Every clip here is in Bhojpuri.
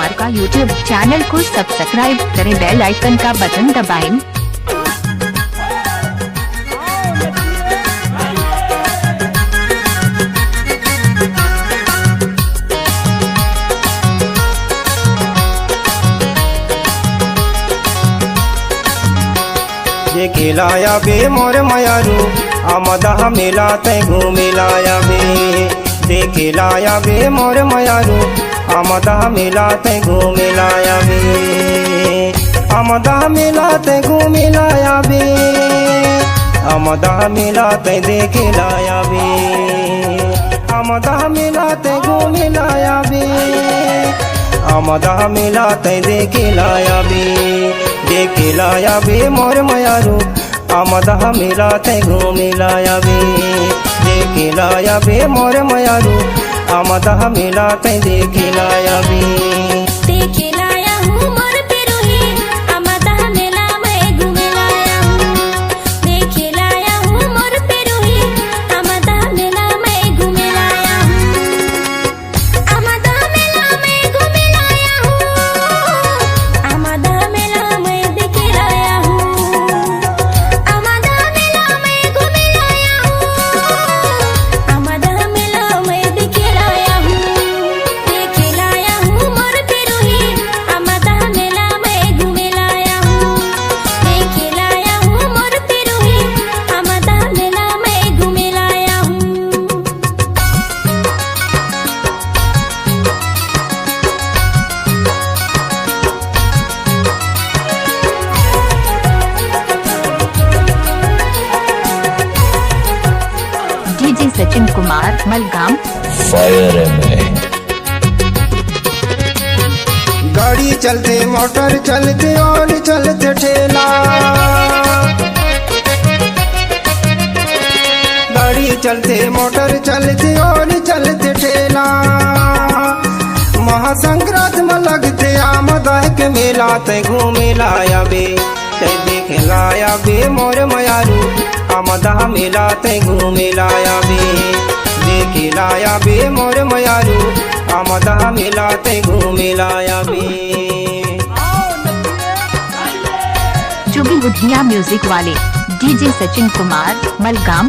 कुमार का यूट्यूब चैनल को सब्सक्राइब करें, बेल आइकन का बटन दबाएं। जे खिलाया बे मोर मयारू आमदा मेला तै घूमिलाया बे। जे खिलाया बे मोर मयारू आमदा मेला तै घूमिलाया बे। आमदा मेला तै घूमिलाया बे। आमदा मेला तै देखिलाया बे। आमदा मेला तै घूमिलाया बे। आमदा मेला तै देखिलाया बे। देखिलाया बे मोर मयारू आमदा मेला तै घूमिलाया बे। देखिलाया बे मोर मयारू आमदा मेला तै देखिलाया बे। देखिलाया हूँ मोर पिरोही आमदा मेला मैं घूमिलाया हूँ। देखिलाया हूँ मोर पिरोही आमदा मेला मैं घूमिलाया हूँ। आमदा मेला मैं घूमिलाया हूँ। आमदा मेला मैं देखिलाया हूँ। आमदा मेला मैं घूमिलाया हूँ। आमदा मेला मैं देखिलाया हूँ। देखिलाया हूँ मोर पिरोही आमदा मेला मैं घूमिलाया हूँ। देखिलाया हूँ मोर पिरोही आमदा मेला मैं घूमिलाया हूँ। डीजे सचिन कुमार मलगाम। फायर है मैं। गाड़ी चलते मोटर चलते और चलते ठेला। गाड़ी चलते मोटर चलते और चलते ठेला। महासंक्रांत में लगते आमदा के मेला तै घूमिलाया बे। तै देखिलाया बे मोर मयारू आमदा मेला तै घूमिलाया बे। देखिलाया बे मोर मयारू आमदा मेला तै घूमिलाया बे। चुगी बुधिया म्यूजिक वाले डीजे सचिन कुमार मलगाम।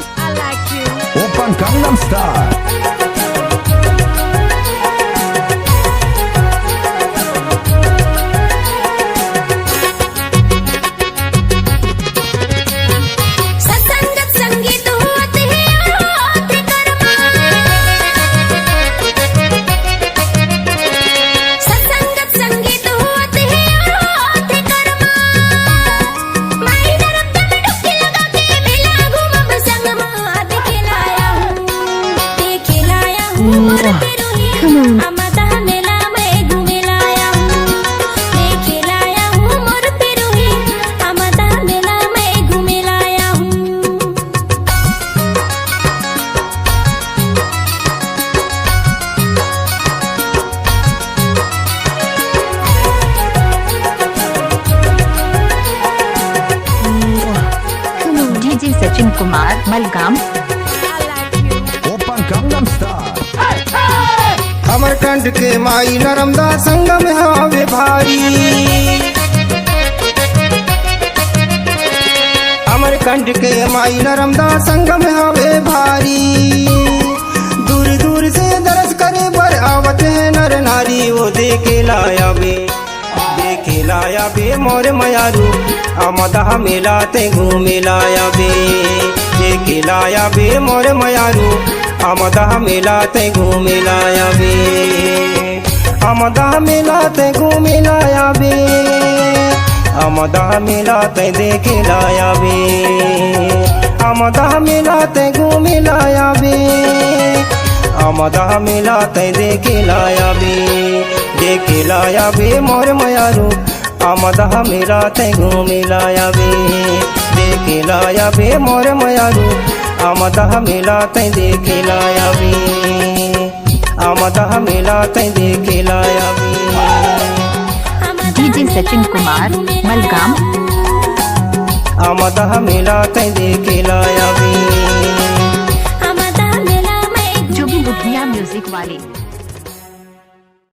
ओपन कंगनम स्टार। सत्संगत संगीत होत है होत कर्मा। सत्संगत संगीत होत है होत कर्मा। माई नरक में डुबकी लगा के मेला घूमब संगमा। देखिलाया हूँ। देखिलाया हूँ मोर पिरोही आमदा मेला मैं घूमिलाया हूँ। देखिलाया हूँ मोर पिरोही आमदा मेला मैं घूमिलाया हूँ। डीजे सचिन कुमार मलगाम। ओपन कंगनम स्टार। अमरकंठ के माई नर्मदा संगम हवे भारी। अमरकंठ के माई नर्मदा संगम हवे भारी। दूर दूर से दर्श करे बर आवत है नर नारी। वो देखिलाया बे। देखिलाया बे मोर मयारू आमदा मेला तै घूमिलाया बे। देखिलाया बे मोर मयारू आमदा मेला तै घूमिलाया बे। आमदा मेला तै घूमिलाया बे। आमदा मेला तै देखिलाया बे। आमदा मेला तै घूमिलाया बे। आमदा मेला तै देखिलाया बे। देखिलाया बे मोर मयारू आमदा मेला तै घूमिलाया बे। देखिलाया बे मोर मयारू आमदा मेला तै देखिलाया बे। आमदा मेला तै देखिलाया बे। डीजे सचिन कुमार मलगाम। आमदा मेला तै देखिलाया बे। आमदा मेला मैं चुगी बुधिया म्यूजिक वाले